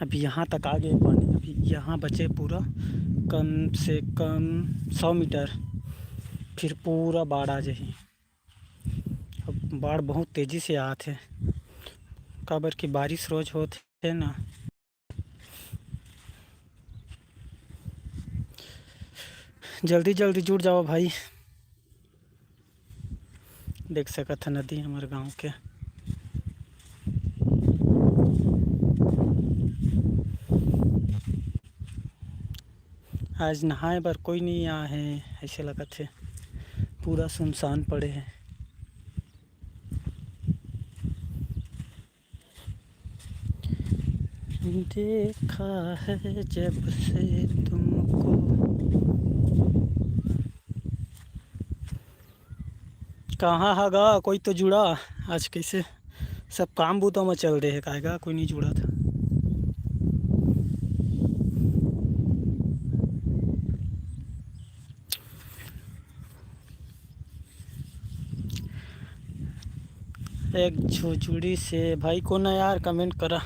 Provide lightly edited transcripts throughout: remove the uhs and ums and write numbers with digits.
अभी यहाँ तक आ गए पानी। अभी यहाँ बचे पूरा कम से कम 100 मीटर, फिर पूरा बाढ़ आ जाही। अब बाढ़ बहुत तेज़ी से आत है, काबर की बारिश रोज होत है ना। जल्दी जल्दी जुड़ जाओ भाई। देख सकत है नदी हमारे गांव के। आज नहाए बर कोई नहीं आया है, ऐसे लगत है पूरा सुनसान पड़े है। देखा है जब से तुमको। कहाँ हैगा कोई तो जुड़ा। आज कैसे सब काम बूता में चल रहे है, काहेगा कोई नहीं जुड़ा था। एक झुझुड़ी से भाई को ना यार कमेंट करा।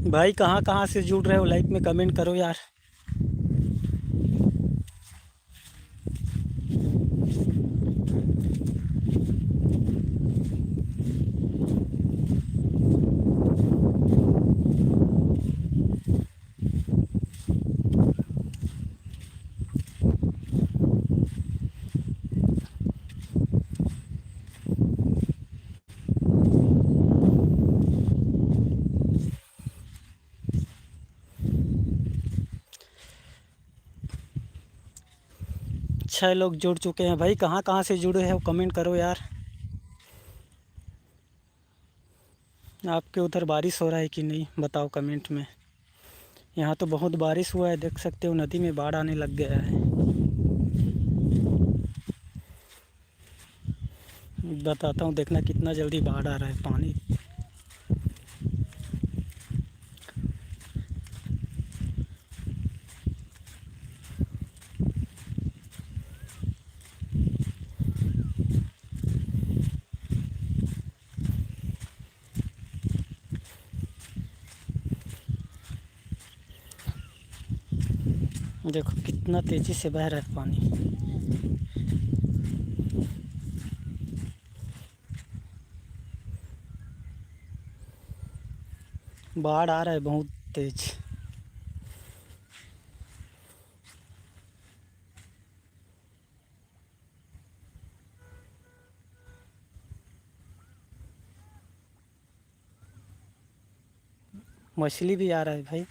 भाई कहाँ कहाँ से जुड़ रहे हो, लाइक में कमेंट करो यार। छह लोग जुड़ चुके हैं भाई। कहाँ कहाँ से जुड़े हैं कमेंट करो यार। आपके उधर बारिश हो रहा है कि नहीं बताओ कमेंट में। यहाँ तो बहुत बारिश हुआ है, देख सकते हो नदी में बाढ़ आने लग गया है। बताता हूँ, देखना कितना जल्दी बाढ़ आ रहा है पानी। देखो कितना तेज़ी से बह रहा है पानी। बाढ़ आ रहा है बहुत तेज। मछली भी आ रहा है भाई।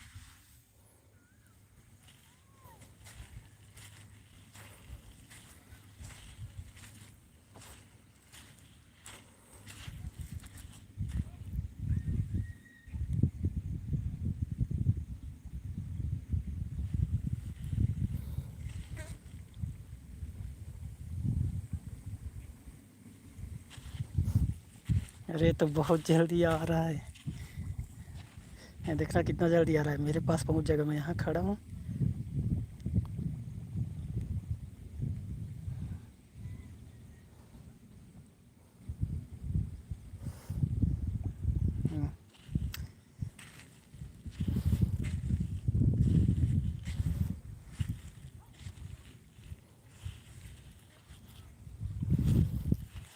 अरे तो बहुत जल्दी आ रहा है। ये देखना कितना जल्दी आ रहा है, मेरे पास पहुंच जाएगा। मैं यहाँ खड़ा हूँ।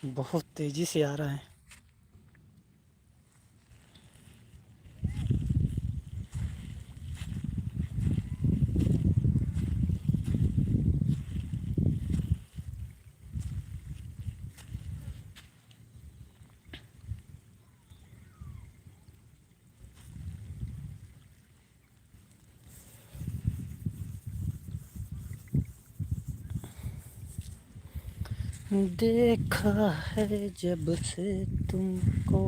बहुत तेज़ी से आ रहा है। देखा है जब से तुमको।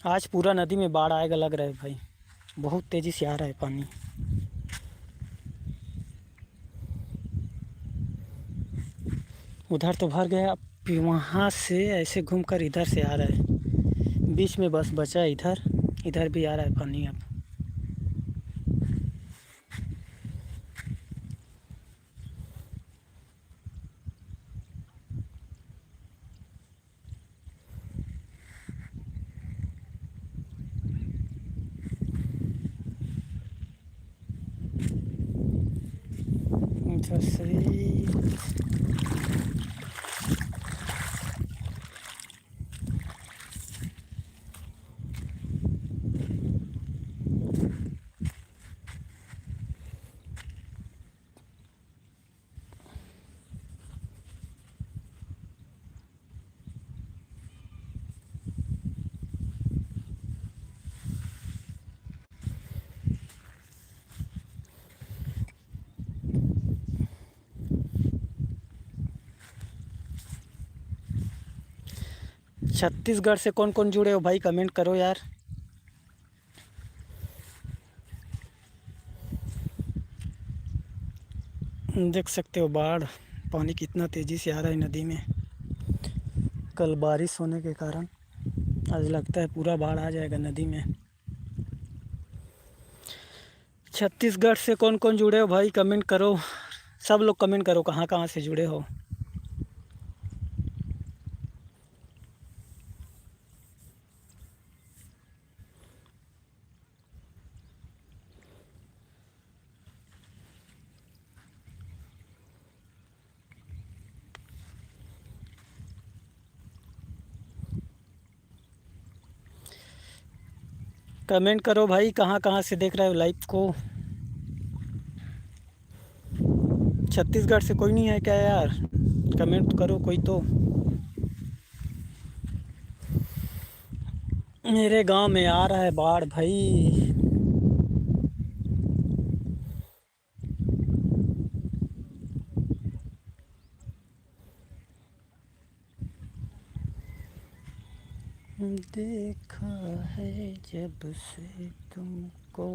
आज पूरा नदी में बाढ़ आएगा लग रहा है भाई, बहुत तेज़ी से आ रहा है पानी। उधर तो भर गया, फिर वहाँ से ऐसे घूमकर इधर से आ रहा है, बीच में बस बचा है इधर, इधर भी आ रहा है पानी अब। इधर से छत्तीसगढ़ से कौन कौन जुड़े हो भाई, कमेंट करो यार। देख सकते हो बाढ़, पानी कितना तेज़ी से आ रहा है नदी में। कल बारिश होने के कारण आज लगता है पूरा बाढ़ आ जाएगा नदी में। छत्तीसगढ़ से कौन कौन जुड़े हो भाई, कमेंट करो। सब लोग कमेंट करो कहाँ कहाँ से जुड़े हो। कमेंट करो भाई, कहाँ कहाँ से देख रहे हो लाइव को। छत्तीसगढ़ से कोई नहीं है क्या यार, कमेंट करो कोई तो। मेरे गांव में आ रहा है बाढ़ भाई। देखा है जब से तुमको।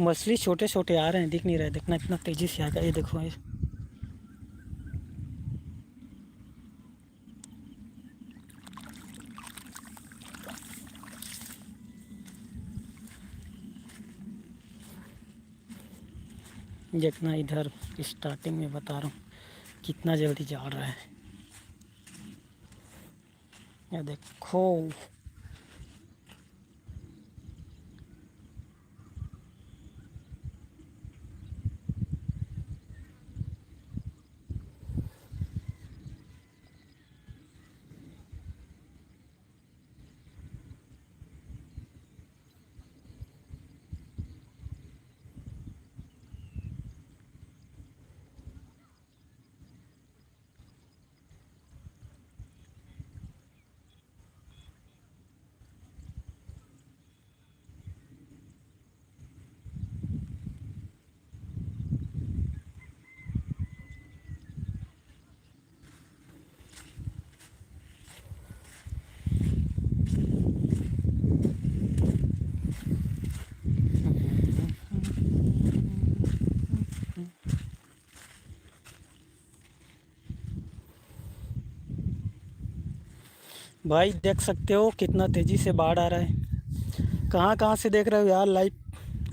मछली छोटे छोटे आ रहे हैं, दिख नहीं रहे, देखना इतना तेजी से आ गया, ये देखो ये। देखना इधर स्टार्टिंग में बता रहा हूँ कितना जल्दी जा रहा है, ये देखो। भाई देख सकते हो कितना तेज़ी से बाढ़ आ रहा है। कहाँ कहाँ से देख रहे हो यार लाइव,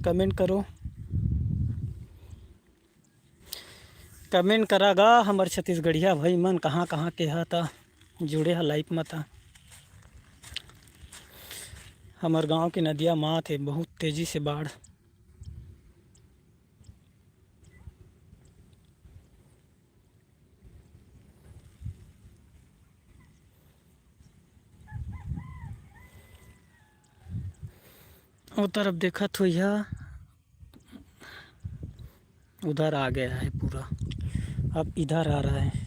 कमेंट करो। कमेंट करागा हमारे छत्तीसगढ़िया भाई मन कहाँ कहाँ के हा था जुड़े हा लाइव में था। हमारे गांव की नदियाँ माँ थे, बहुत तेज़ी से बाढ़। वो तरफ देखा तो यह उधर आ गया है पूरा, अब इधर आ रहा है।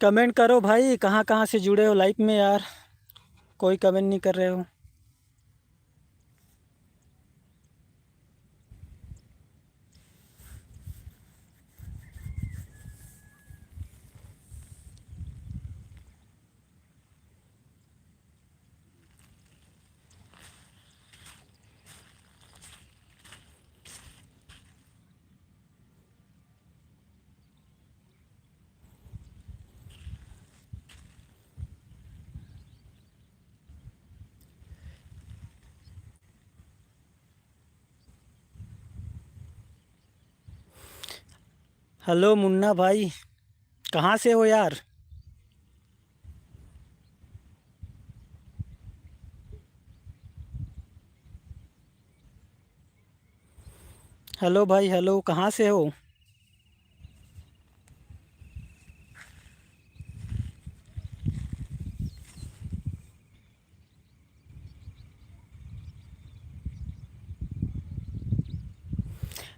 कमेंट करो भाई, कहाँ कहाँ से जुड़े हो लाइव में यार, कोई कमेंट नहीं कर रहे हो। हेलो मुन्ना भाई, कहाँ से हो यार? हेलो भाई, हेलो, कहाँ से हो?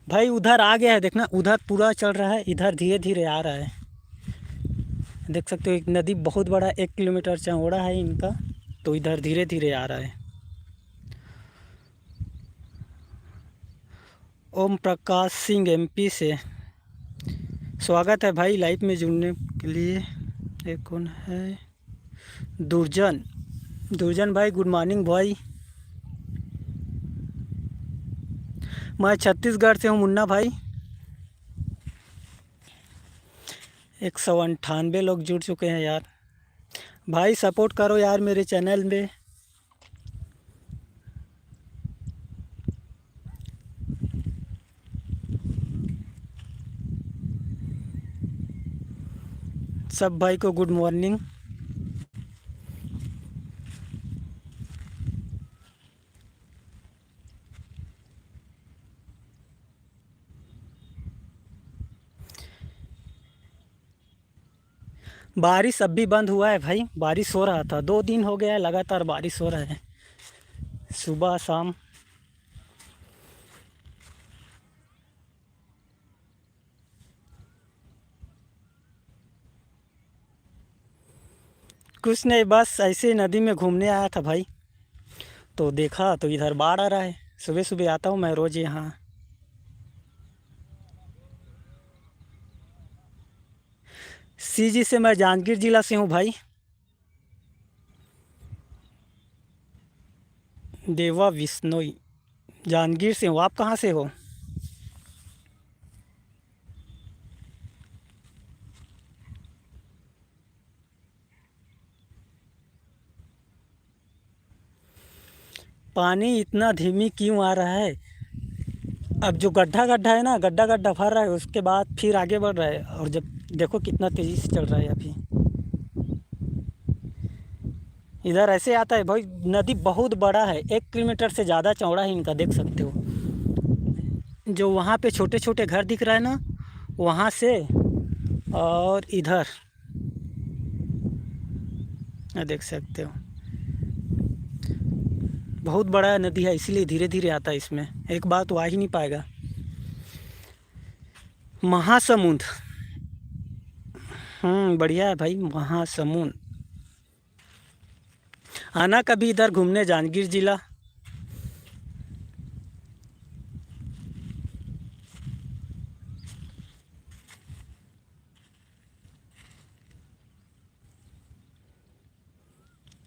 भाई उधर आ गया है, देखना उधर पूरा चल रहा है, इधर धीरे धीरे आ रहा है। देख सकते हो एक नदी बहुत बड़ा 1 किलोमीटर चौड़ा है इनका, तो इधर धीरे धीरे आ रहा है। ओम प्रकाश सिंह एमपी से स्वागत है भाई लाइव में जुड़ने के लिए। ये कौन है? दुर्जन, दुर्जन भाई गुड मॉर्निंग भाई। मैं छत्तीसगढ़ से हूँ मुन्ना भाई। 198 लोग जुड़ चुके हैं यार। भाई सपोर्ट करो यार मेरे चैनल में। सब भाई को गुड मॉर्निंग। बारिश अब भी बंद हुआ है भाई, बारिश हो रहा था, 2 दिन हो गया है लगातार बारिश हो रहा है, सुबह शाम। कुछ नहीं, बस ऐसे ही नदी में घूमने आया था भाई, तो देखा तो इधर बाढ़ आ रहा है। सुबह सुबह आता हूँ मैं रोज़ यहाँ। सीजी से मैं जांजगीर ज़िला से हूँ भाई। देवा विश्नोई, जांजगीर से हूँ। आप कहाँ से हो? पानी इतना धीमी क्यों आ रहा है? अब जो गड्ढा गड्ढा है ना, गड्ढा गड्ढा भर रहा है, उसके बाद फिर आगे बढ़ रहा है, और जब देखो कितना तेज़ी से चल रहा है अभी। इधर ऐसे आता है भाई, नदी बहुत बड़ा है, 1 किलोमीटर से ज़्यादा चौड़ा है इनका, देख सकते हो। जो वहाँ पे छोटे छोटे घर दिख रहा है ना, वहाँ से और इधर देख सकते हो, बहुत बड़ा नदी है, इसलिए धीरे धीरे आता है, इसमें एक बार तो आ ही नहीं पाएगा। महासमुंद, बढ़िया है भाई, महासमुंद। आना कभी इधर घूमने, जांजगीर ज़िला।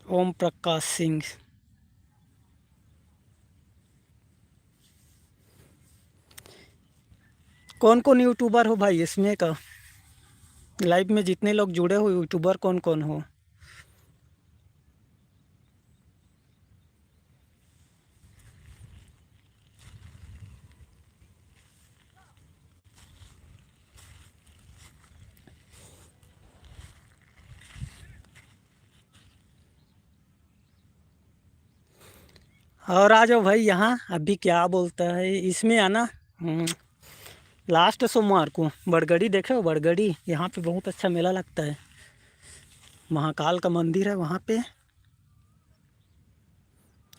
ओम प्रकाश सिंह। कौन कौन यूट्यूबर हो भाई इसमें का? लाइव में जितने लोग जुड़े हो यूट्यूबर कौन कौन हो? और आ जाओ भाई यहाँ, अभी क्या बोलता है इसमें आना। लास्ट सोमवार को बड़गड़ी देखे हो, बड़गड़ी यहाँ पे बहुत अच्छा मेला लगता है। महाकाल का मंदिर है वहाँ पे,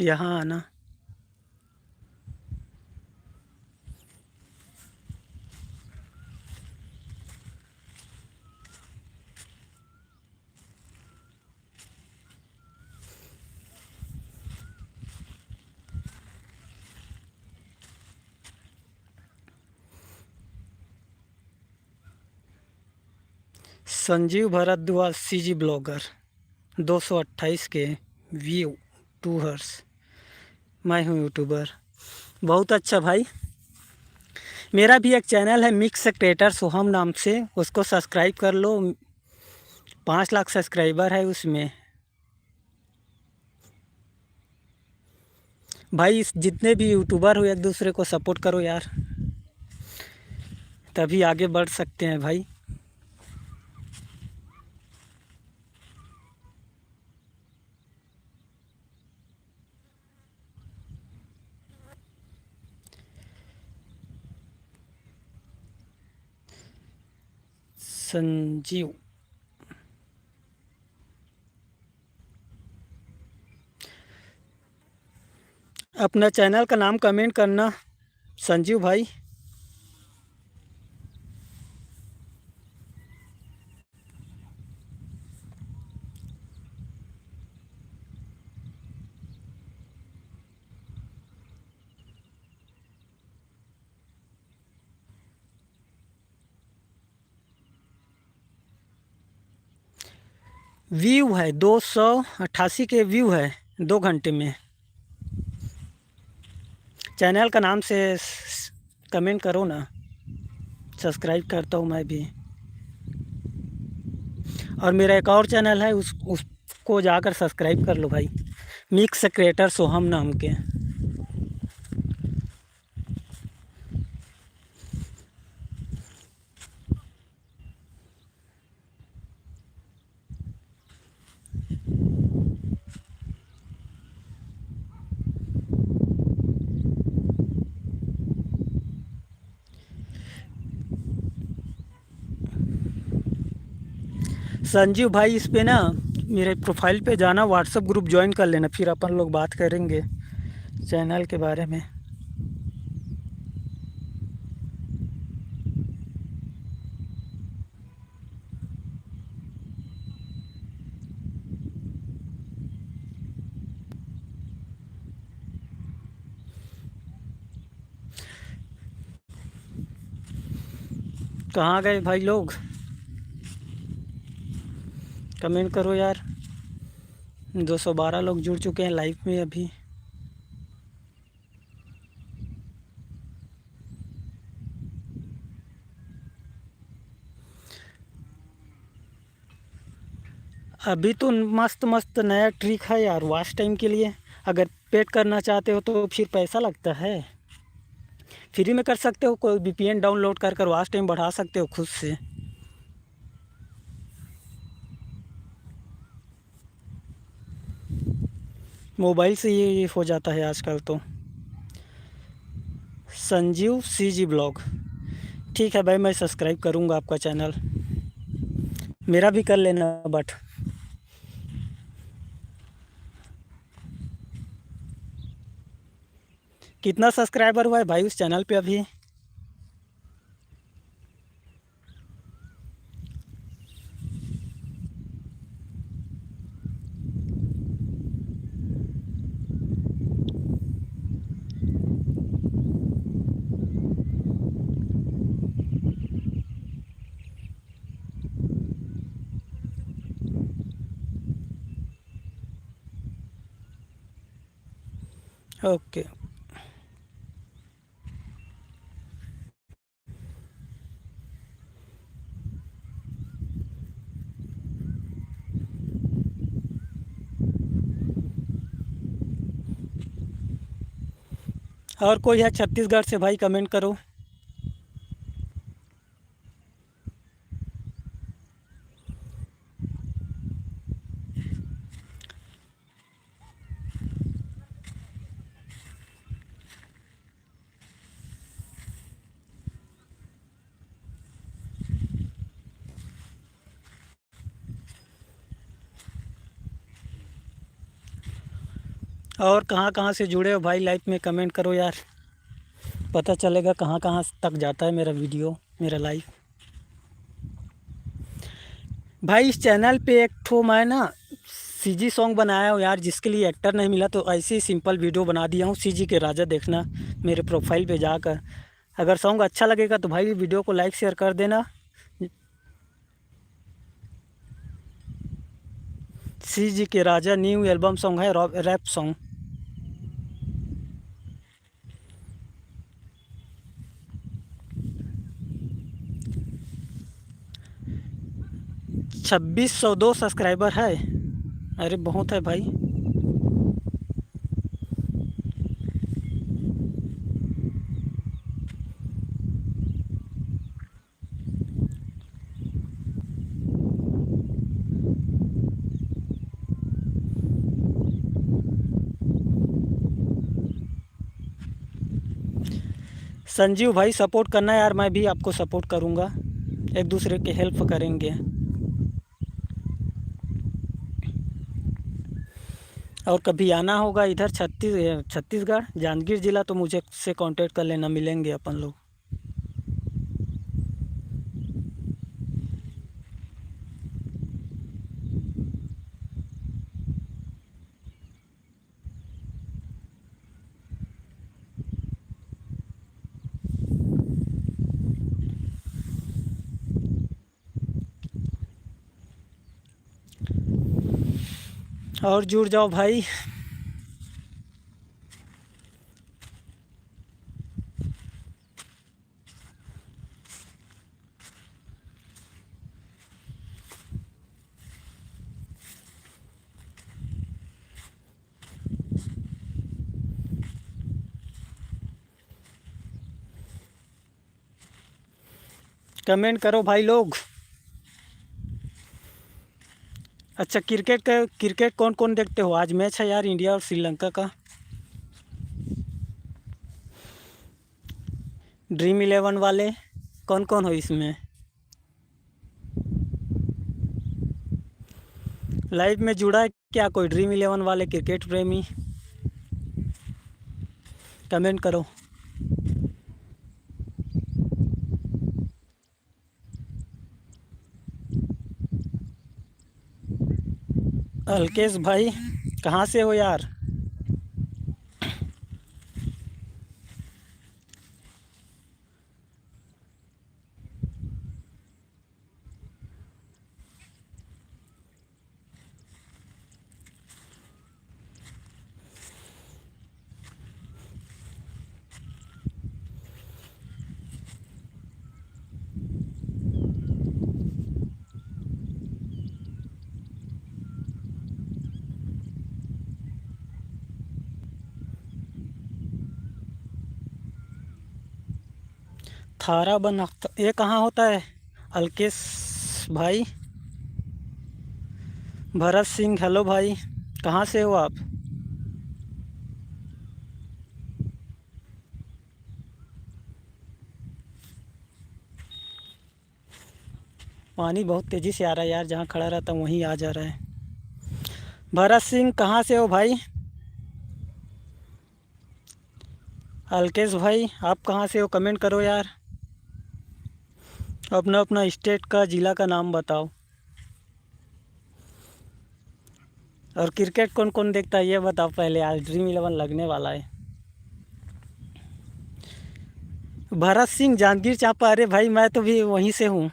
यहाँ आना। संजीव भारद्वाज सीजी ब्लॉगर, 228 के व्यू, 2 हर्स। मैं हूँ यूट्यूबर। बहुत अच्छा भाई। मेरा भी एक चैनल है मिक्स क्रिएटर सोहम नाम से, उसको सब्सक्राइब कर लो। 5 लाख सब्सक्राइबर है उसमें। भाई इस जितने भी यूट्यूबर हो एक दूसरे को सपोर्ट करो यार, तभी आगे बढ़ सकते हैं भाई। संजीव, अपना चैनल का नाम कमेंट करना संजीव भाई। व्यू है 288 के व्यू है 2 घंटे में। चैनल का नाम से कमेंट करो ना, सब्सक्राइब करता हूँ मैं भी। और मेरा एक और चैनल है उसको जाकर सब्सक्राइब कर लो भाई, मिक्स क्रिएटर सोहम नाम के। संजीव भाई इस पे ना मेरे प्रोफाइल पे जाना, व्हाट्सएप ग्रुप ज्वाइन कर लेना, फिर अपन लोग बात करेंगे चैनल के बारे में। कहाँ गए भाई लोग, कमेंट करो यार। 212 लोग जुड़ चुके हैं लाइव में अभी। अभी तो मस्त मस्त नया ट्रिक है यार वॉच टाइम के लिए। अगर पेड करना चाहते हो तो फिर पैसा लगता है। फ्री में कर सकते हो, कोई वीपीएन डाउनलोड कर कर वॉच टाइम बढ़ा सकते हो खुद से। मोबाइल से ये हो जाता है आजकल तो। संजीव सीजी ब्लॉग, ठीक है भाई, मैं सब्सक्राइब करूँगा आपका चैनल, मेरा भी कर लेना बट। कितना सब्सक्राइबर हुआ है भाई उस चैनल पे अभी? ओके। और कोई है छत्तीसगढ़ से भाई, कमेंट करो। और कहाँ कहाँ से जुड़े हो भाई, लाइव में कमेंट करो यार, पता चलेगा कहाँ कहाँ तक जाता है मेरा वीडियो, मेरा लाइव। भाई इस चैनल पे एक ठो मैं ना सीजी सॉन्ग बनाया हूँ यार, जिसके लिए एक्टर नहीं मिला, तो ऐसे ही सिंपल वीडियो बना दिया हूँ, सीजी के राजा। देखना मेरे प्रोफाइल पे जाकर, अगर सॉन्ग अच्छा लगेगा तो भाई वीडियो को लाइक शेयर कर देना। सीजी के राजा न्यू एल्बम सॉन्ग है, रैप सॉन्ग। 2602 सब्सक्राइबर है। अरे बहुत है भाई। संजीव भाई सपोर्ट करना यार, मैं भी आपको सपोर्ट करूँगा, एक दूसरे की हेल्प करेंगे। और कभी आना होगा इधर छत्तीसगढ़ जांजगीर ज़िला तो मुझे से कांटेक्ट कर लेना, मिलेंगे अपन लोग। और जुड़ जाओ भाई। कमेंट करो भाई लोग। अच्छा क्रिकेट कौन कौन देखते हो? आज मैच है यार, इंडिया और श्रीलंका का। ड्रीम 11 वाले कौन कौन हो इसमें? लाइव में जुड़ा है क्या कोई ड्रीम 11 वाले क्रिकेट प्रेमी? कमेंट करो। अलकेश भाई कहाँ से हो यार? थारा बन ये कहाँ होता है अलकेश भाई? भरत सिंह हेलो भाई, कहाँ से हो आप? पानी बहुत तेज़ी से आ रहा है यार, जहाँ खड़ा रहता हूँ वहीं आ जा रहा है। भरत सिंह कहाँ से हो भाई? अलकेश भाई आप कहाँ से हो? कमेंट करो यार, अपना अपना स्टेट का ज़िला का नाम बताओ। और क्रिकेट कौन कौन देखता है ये बताओ पहले, आज ड्रीम 11 लगने वाला है। भरत सिंह जांजगीर चांपा, अरे भाई मैं तो भी वहीं से हूँ,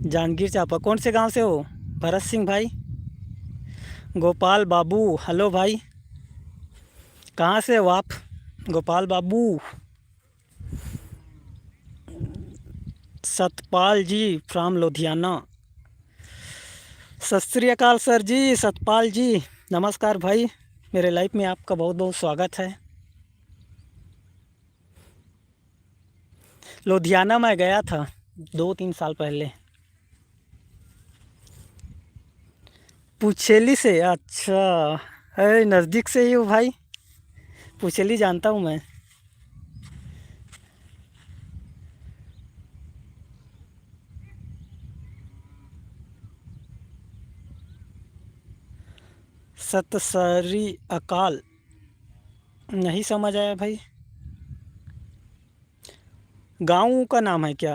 जांजगीर चांपा। कौन से गांव से हो भरत सिंह भाई? गोपाल बाबू हेलो भाई, कहाँ से हो आप गोपाल बाबू? सतपाल जी फ्राम लुधियाना। सत श्री अकाल सर जी, सतपाल जी नमस्कार भाई, मेरे लाइफ में आपका बहुत बहुत स्वागत है। लुधियाना मैं गया था 2-3 साल पहले। पुछेली से? अच्छा, अरे नज़दीक से ही हो भाई, पुछेली जानता हूँ मैं। सत सरी अकाल। नहीं समझ आया भाई। गांव का नाम है क्या?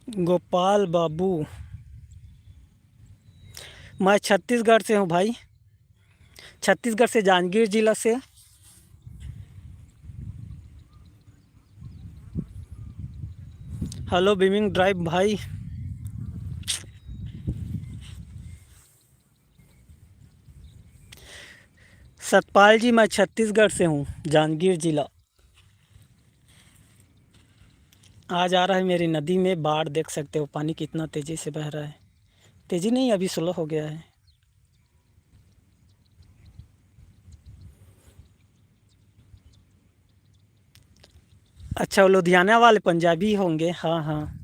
गोपाल बाबू। मैं छत्तीसगढ़ से हूँ भाई। छत्तीसगढ़ से, जांजगीर जिला से। हेलो बीमिंग ड्राइव भाई। सतपाल जी, मैं छत्तीसगढ़ से हूँ, जांजगीर जिला। आज आ रहा है मेरी नदी में बाढ़, देख सकते हो पानी कितना तेज़ी से बह रहा है। तेज़ी नहीं, अभी स्लो हो गया है। अच्छा, वो लुधियाना वाले पंजाबी होंगे, हाँ हाँ।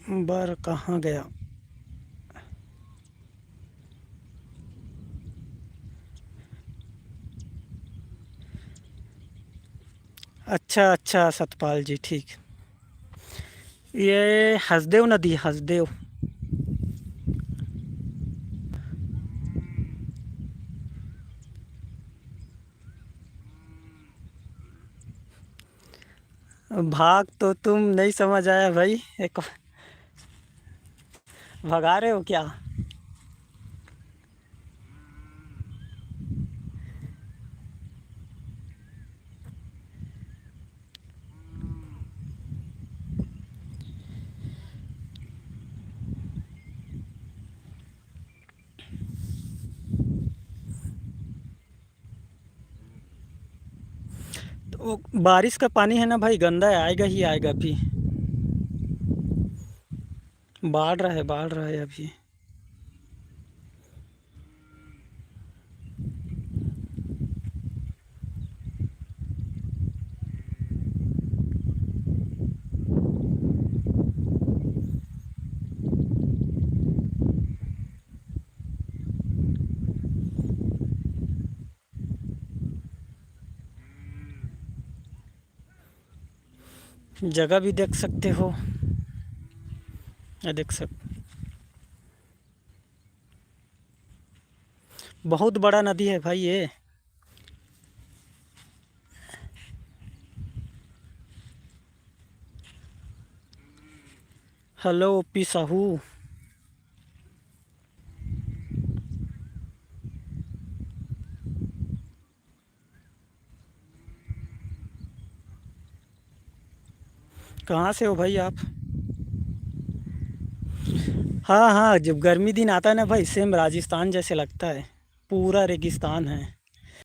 बर कहाँ गया? अच्छा अच्छा सतपाल जी, ठीक। ये हसदेव नदी, हसदेव। भाग तो तुम नहीं समझ आया भाई, एक भगा रहे हो क्या? तो वो बारिश का पानी है ना भाई, गंदा है, आएगा ही आएगा अभी। बाढ़ रहा है अभी। जगह भी देख सकते हो, ये देख सक बहुत बड़ा नदी है भाई ये। Hello OP Sahu. कहाँ से हो भाई आप? हाँ हाँ, जब गर्मी दिन आता है ना भाई, सेम राजस्थान जैसे लगता है, पूरा रेगिस्तान है।